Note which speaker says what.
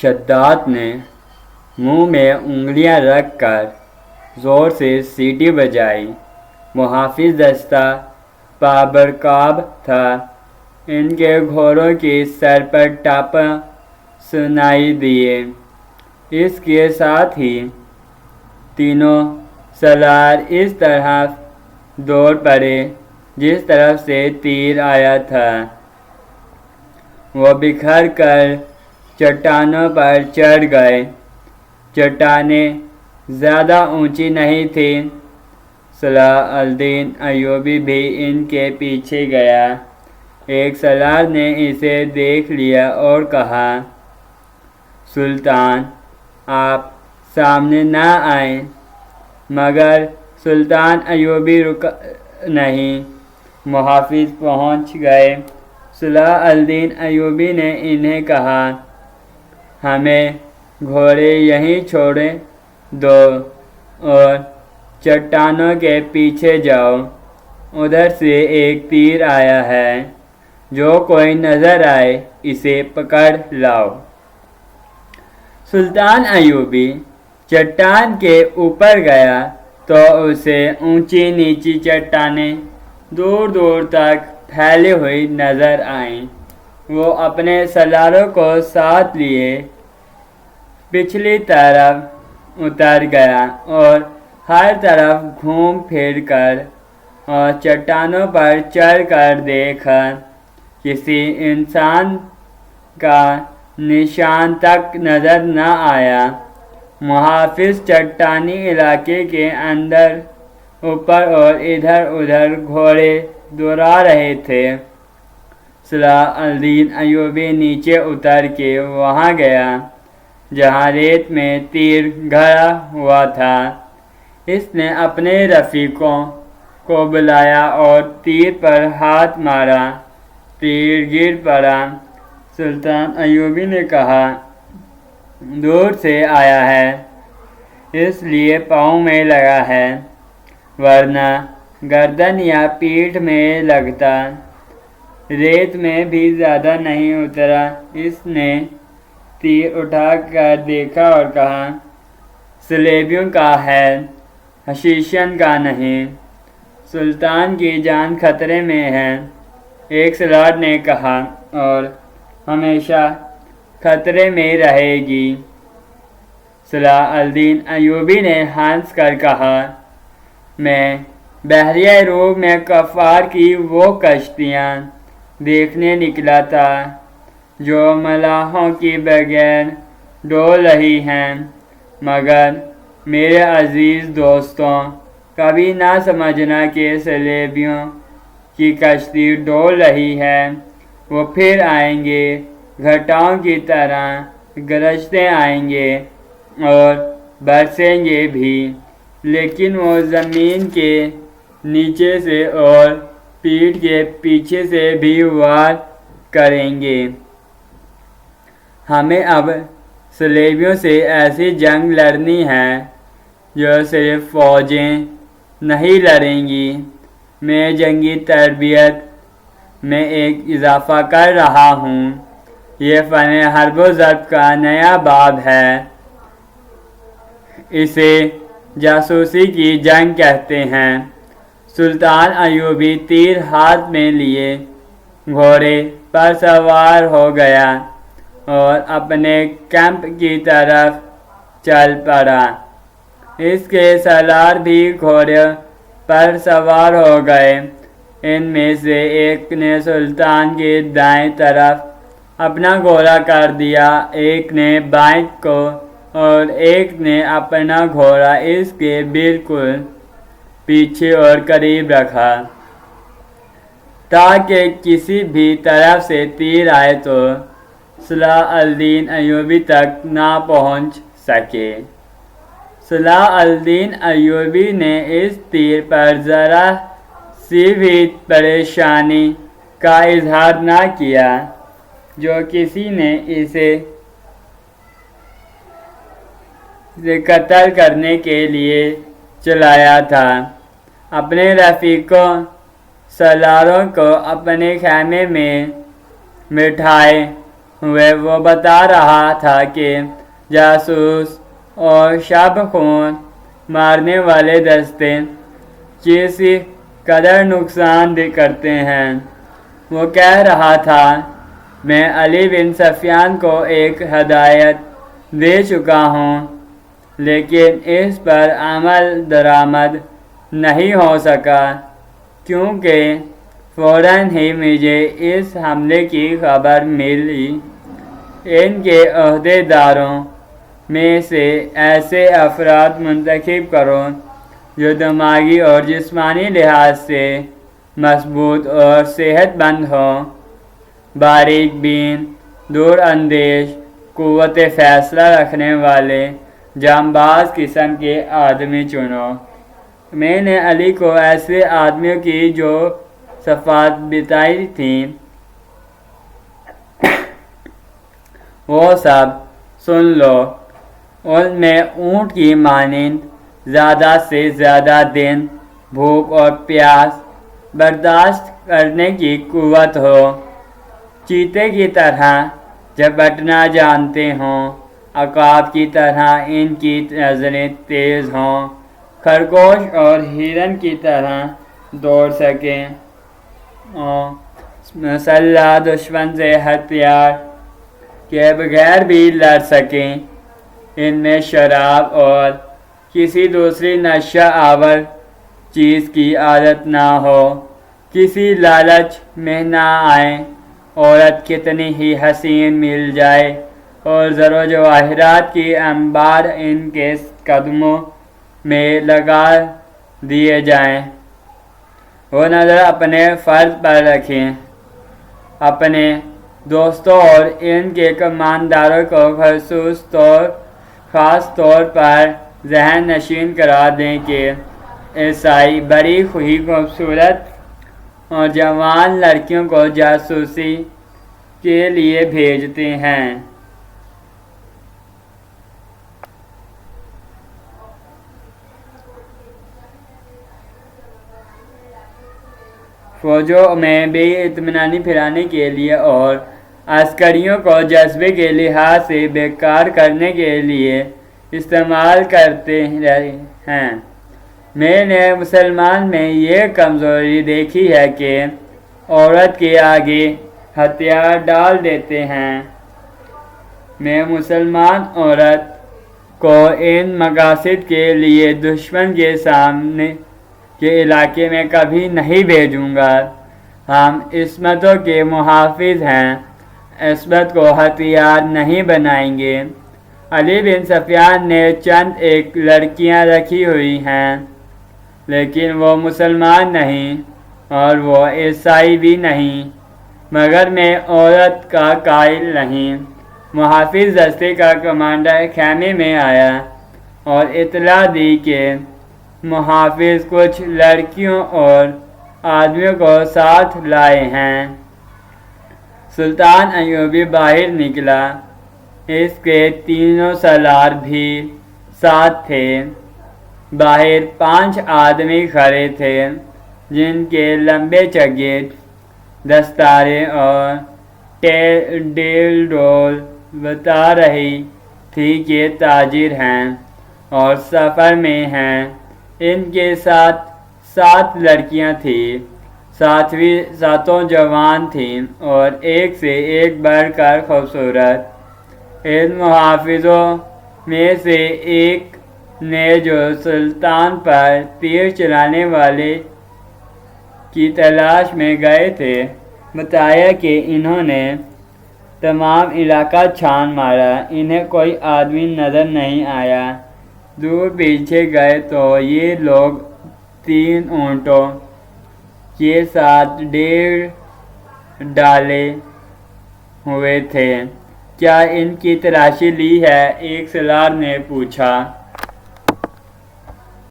Speaker 1: شداد نے منہ میں انگلیاں رکھ کر زور سے سیٹی بجائی۔ محافظ دستہ پابرکاب تھا۔ ان کے گھوڑوں کی سر پر ٹاپاں سنائی دیے۔ اس کے ساتھ ہی تینوں سالار اس طرح دوڑ پڑے جس طرف سے تیر آیا تھا۔ وہ بکھر کر چٹانوں پر چڑھ گئے۔ چٹانیں زیادہ اونچی نہیں تھیں۔ صلاح الدین ایوبی بھی ان کے پیچھے گیا۔ ایک سالار نے اسے دیکھ لیا اور کہا، سلطان آپ سامنے نہ آئیں، مگر سلطان ایوبی رکا نہیں۔ محافظ پہنچ گئے۔ صلاح الدین ایوبی نے انہیں کہا، ہمیں گھوڑے یہیں چھوڑ دو اور چٹانوں کے پیچھے جاؤ۔ ادھر سے ایک تیر آیا ہے، جو کوئی نظر آئے اسے پکڑ لاؤ۔ سلطان ایوبی چٹان کے اوپر گیا تو اسے اونچی نیچی چٹانیں دور دور تک پھیلی ہوئی نظر آئیں۔ وہ اپنے سالاروں کو ساتھ لیے پچھلی طرف اتر گیا اور ہر طرف گھوم پھر کر اور چٹانوں پر چڑھ کر دیکھا۔ کسی انسان کا نشان تک نظر نہ آیا۔ محافظ چٹانی علاقے کے اندر اوپر اور ادھر ادھر گھوڑے دوڑا رہے تھے۔ صلاح الدین ایوبی نیچے اتر کے وہاں گیا جہاں ریت میں تیر گھڑا ہوا تھا۔ اس نے اپنے رفیقوں کو بلایا اور تیر پر ہاتھ مارا۔ تیر گر پڑا۔ سلطان ایوبی نے کہا، دور سے آیا ہے اس لیے پاؤں میں لگا ہے، ورنہ گردن یا پیٹھ میں لگتا۔ ریت میں بھی زیادہ نہیں اترا۔ اس نے تیر اٹھا کر دیکھا اور کہا، سلیبیوں کا ہے، حشیشین کا نہیں۔ سلطان کی جان خطرے میں ہے، ایک سالار نے کہا، اور ہمیشہ خطرے میں رہے گی۔ صلاح الدین ایوبی نے ہنس کر کہا، میں بحیرہ روم میں کفار کی وہ کشتیاں دیکھنے نکلا تھا جو ملاحوں کی بغیر ڈول رہی ہیں، مگر میرے عزیز دوستوں، کبھی نہ سمجھنا کہ صلیبیوں کی کشتی ڈول رہی ہے۔ وہ پھر آئیں گے، گھٹاؤں کی طرح گرجتے آئیں گے اور برسیں گے بھی، لیکن وہ زمین کے نیچے سے اور پیٹھ کے پیچھے سے بھی وار کریں گے۔ ہمیں اب صلیبیوں سے ایسی جنگ لڑنی ہے جو صرف فوجیں نہیں لڑیں گی۔ میں جنگی تربیت میں ایک اضافہ کر رہا ہوں۔ یہ فن حرب و ضرب کا نیا باب ہے۔ اسے جاسوسی کی جنگ کہتے ہیں۔ سلطان ایوبی تیر ہاتھ میں لیے گھوڑے پر سوار ہو گیا اور اپنے کیمپ کی طرف چل پڑا۔ اس کے سالار بھی گھوڑے پر سوار ہو گئے۔ ان میں سے ایک نے سلطان کی دائیں طرف اپنا گھوڑا کر دیا، ایک نے بائیں کو اور ایک نے اپنا گھوڑا اس کے بالکل پیچھے اور قریب رکھا تاکہ کسی بھی طرف سے تیر آئے تو صلاح الدین ایوبی تک نہ پہنچ سکے۔ صلاح الدین ایوبی نے اس تیر پر ذرا سی بھی پریشانی کا اظہار نہ کیا جو کسی نے اسے قتل کرنے کے لیے چلایا تھا۔ اپنے رفیقوں سالاروں کو اپنے خیمے میں بٹھائے ہوئے وہ بتا رہا تھا کہ جاسوس اور شب خون مارنے والے دستے کسی قدر نقصان بھی کرتے ہیں۔ وہ کہہ رہا تھا میں علی بن سفیان کو ایک ہدایت دے چکا ہوں، لیکن اس پر عمل درآمد نہیں ہو سکا کیونکہ فوراً ہی مجھے اس حملے کی خبر ملی۔ ان کے عہدے داروں میں سے ایسے افراد منتخب کرو جو دماغی اور جسمانی لحاظ سے مضبوط اور صحت مند ہوں، باریک بین، دور اندیش، قوت فیصلہ رکھنے والے، جانباز قسم کے آدمی چنو۔ میں نے علی کو ایسے آدمیوں کی جو صفات بتائی تھیں وہ سب سن لو۔ ان میں اونٹ کی مانند زیادہ سے زیادہ دن بھوک اور پیاس برداشت کرنے کی قوت ہو، چیتے کی طرح جھپٹنا جانتے ہوں، عقاب کی طرح ان کی نظریں تیز ہوں، خرگوش اور ہرن کی طرح دوڑ سکیں، مسلح دشمن سے ہتھیار کے بغیر بھی لڑ سکیں، ان میں شراب اور کسی دوسری نشہ آور چیز کی عادت نہ ہو، کسی لالچ میں نہ آئیں، عورت کتنی ہی حسین مل جائے اور زر و جواہرات کی انبار ان کے قدموں میں لگا دیے جائیں، وہ نظر اپنے فرض پر رکھیں، اپنے دوستوں اور ان کے کمانداروں کو خاص طور پر ذہن نشین کرا دیں کہ عیسائی بڑی ہی خوبصورت اور جوان لڑکیوں کو جاسوسی کے لیے بھیجتے ہیں۔ فوجوں میں بے اطمینانی پھیلانے کے لیے اور عسکریوں کو جذبے کے لحاظ سے بیکار کرنے کے لیے استعمال کرتے رہے ہیں۔ میں نے مسلمان میں یہ کمزوری دیکھی ہے کہ عورت کے آگے ہتھیار ڈال دیتے ہیں۔ میں مسلمان عورت کو ان مقاصد کے لیے دشمن کے سامنے کے علاقے میں کبھی نہیں بھیجوں گا۔ ہم عصمتوں کے محافظ ہیں، عصمت کو ہتھیار نہیں بنائیں گے۔ علی بن سفیان نے چند ایک لڑکیاں رکھی ہوئی ہیں، لیکن وہ مسلمان نہیں اور وہ عیسائی بھی نہیں، مگر میں عورت کا قائل نہیں۔ محافظ دستے کا کمانڈر خیمے میں آیا اور اطلاع دی کہ محافظ کچھ لڑکیوں اور آدمیوں کو ساتھ لائے ہیں۔ سلطان ایوبی باہر نکلا، اس کے تینوں سالار بھی ساتھ تھے۔ باہر 5 آدمی کھڑے تھے جن کے لمبے چگے، دستاریں اور ڈیل ڈول بتا رہی تھی کہ تاجر ہیں اور سفر میں ہیں۔ ان کے ساتھ 7 لڑکیاں تھیں، ساتوں جوان تھیں اور ایک سے ایک بڑھ کر خوبصورت۔ ان محافظوں میں سے ایک نے جو سلطان پر تیر چلانے والے کی تلاش میں گئے تھے بتایا کہ انہوں نے تمام علاقہ چھان مارا، انہیں کوئی آدمی نظر نہیں آیا۔ دور پیچھے گئے تو یہ لوگ 3 اونٹوں کے ساتھ ڈالے ہوئے تھے۔ کیا ان کی تلاشی لی ہے؟ ایک سالار نے پوچھا۔